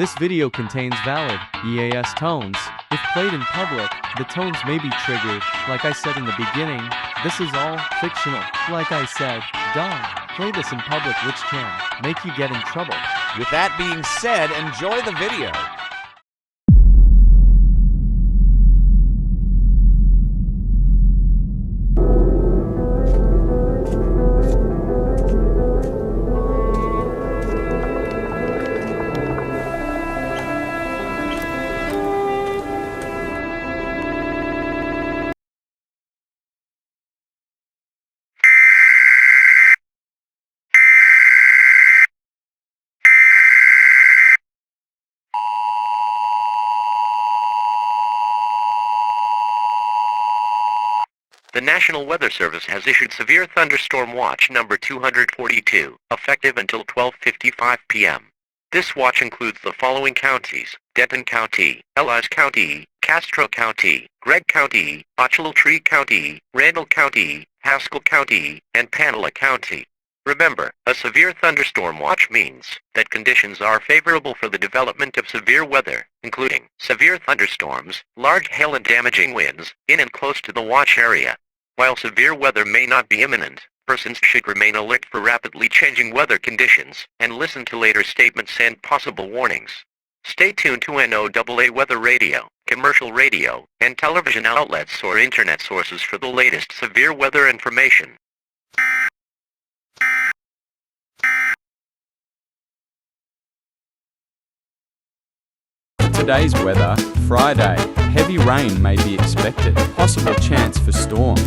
This video contains valid EAS tones. If played in public, the tones may be triggered. Like I said in the beginning, this is all fictional. Like I said, don't play this in public, which can make you get in trouble. With that being said, enjoy the video. The National Weather Service has issued Severe Thunderstorm Watch number 242, effective until 12:55 p.m. This watch includes the following counties: Denton County, Ellis County, Castro County, Gregg County, Ochiltree County, Randall County, Haskell County, and Panola County. Remember, a severe thunderstorm watch means that conditions are favorable for the development of severe weather, including severe thunderstorms, large hail and damaging winds, in and close to the watch area. While severe weather may not be imminent, persons should remain alert for rapidly changing weather conditions and listen to later statements and possible warnings. Stay tuned to NOAA weather radio, commercial radio, and television outlets or internet sources for the latest severe weather information. Today's weather, Friday. Heavy rain may be expected. Possible chance for storm.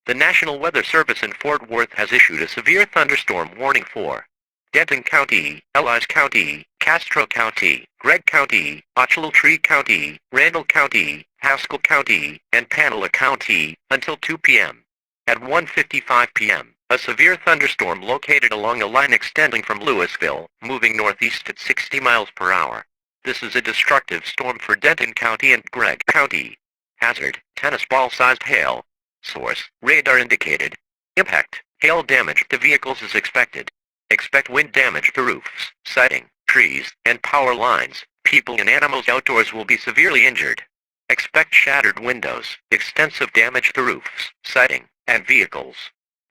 The National Weather Service in Fort Worth has issued a severe thunderstorm warning for Denton County, Ellis County, Castro County, Gregg County, Ochiltree County, Randall County, Haskell County, and Panola County, until 2 p.m. At 1:55 p.m., a severe thunderstorm located along a line extending from Louisville, moving northeast at 60 miles per hour. This is a destructive storm for Denton County and Gregg County. Hazard, tennis ball-sized hail. Source, radar indicated. Impact, hail damage to vehicles is expected. Expect wind damage to roofs, siding, trees, and power lines. People and animals outdoors will be severely injured. Expect shattered windows, extensive damage to roofs, siding, and vehicles.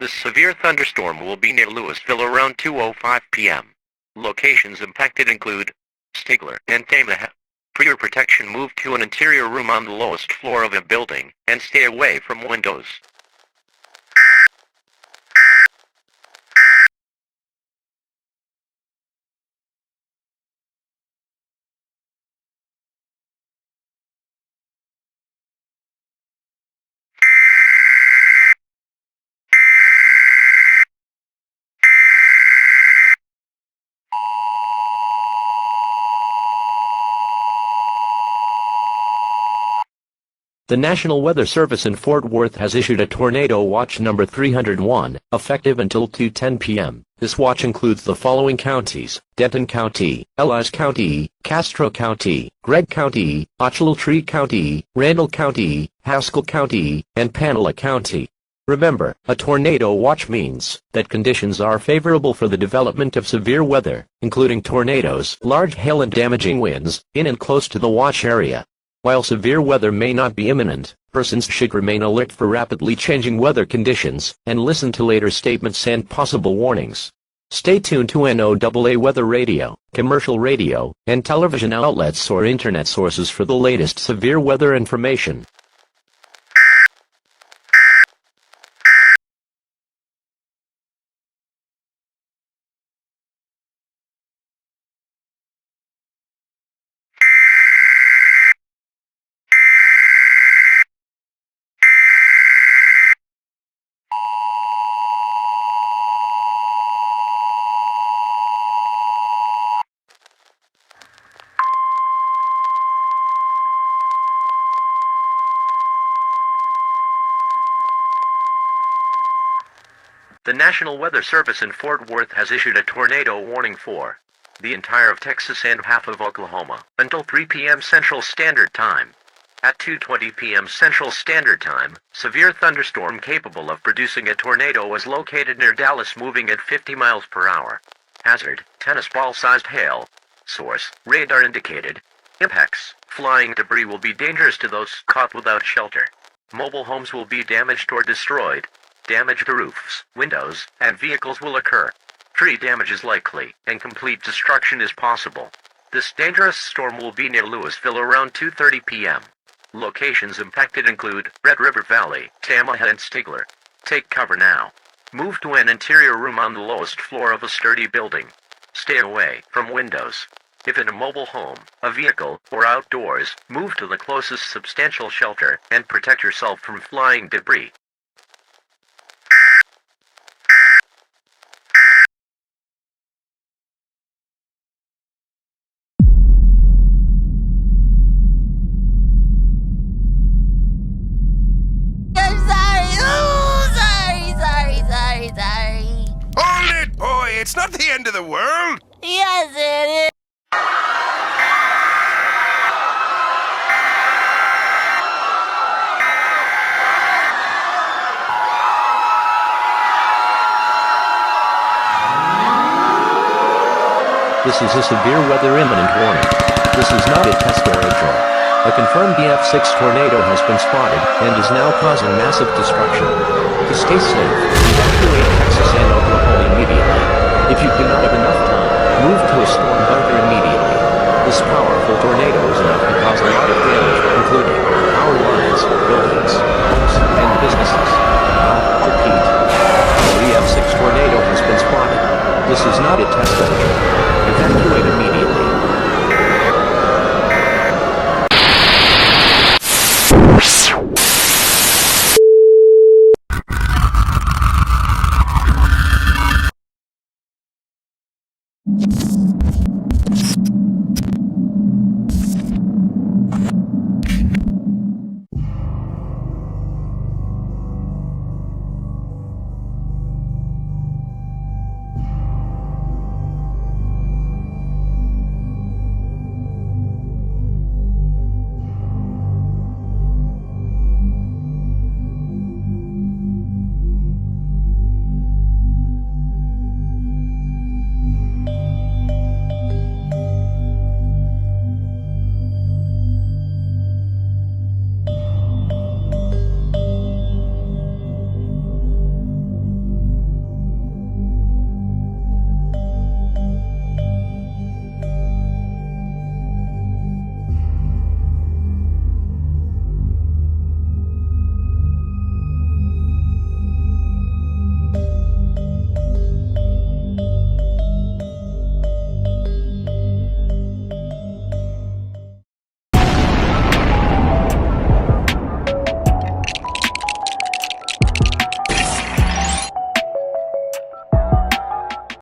This severe thunderstorm will be near Louisville around 2:05 p.m. Locations impacted include Stigler and Tamaha. For your protection, move to an interior room on the lowest floor of a building, and stay away from windows. The National Weather Service in Fort Worth has issued a Tornado Watch number 301, effective until 2:10 p.m. This watch includes the following counties: Denton County, Ellis County, Castro County, Gregg County, Ochiltree County, Randall County, Haskell County, and Panola County. Remember, a tornado watch means that conditions are favorable for the development of severe weather, including tornadoes, large hail and damaging winds, in and close to the watch area. While severe weather may not be imminent, persons should remain alert for rapidly changing weather conditions and listen to later statements and possible warnings. Stay tuned to NOAA weather radio, commercial radio, and television outlets or internet sources for the latest severe weather information. The National Weather Service in Fort Worth has issued a tornado warning for the entire of Texas and half of Oklahoma, until 3 p.m. Central Standard Time. At 2:20 p.m. Central Standard Time, severe thunderstorm capable of producing a tornado was located near Dallas moving at 50 miles per hour. Hazard, tennis ball-sized hail. Source, radar indicated. Impacts, flying debris will be dangerous to those caught without shelter. Mobile homes will be damaged or destroyed. Damage to roofs, windows, and vehicles will occur. Tree damage is likely, and complete destruction is possible. This dangerous storm will be near Louisville around 2:30 p.m. Locations impacted include Red River Valley, Tamaha and Stigler. Take cover now. Move to an interior room on the lowest floor of a sturdy building. Stay away from windows. If in a mobile home, a vehicle, or outdoors, move to the closest substantial shelter and protect yourself from flying debris. I'm sorry. Oh, sorry. Hold it, boy! It's not the end of the world! Yes, it is. This is a severe weather imminent warning. This is not a test or a drill. A confirmed ef6 tornado has been spotted and is now causing massive destruction. To stay safe, evacuate Texas and Oklahoma immediately. If you do not have enough time, move to a storm bunker immediately. This powerful tornado is enough to cause a lot of damage, including power lines, buildings, homes, and businesses. Repeat. The ef6 tornado has been spotted. This is not a test of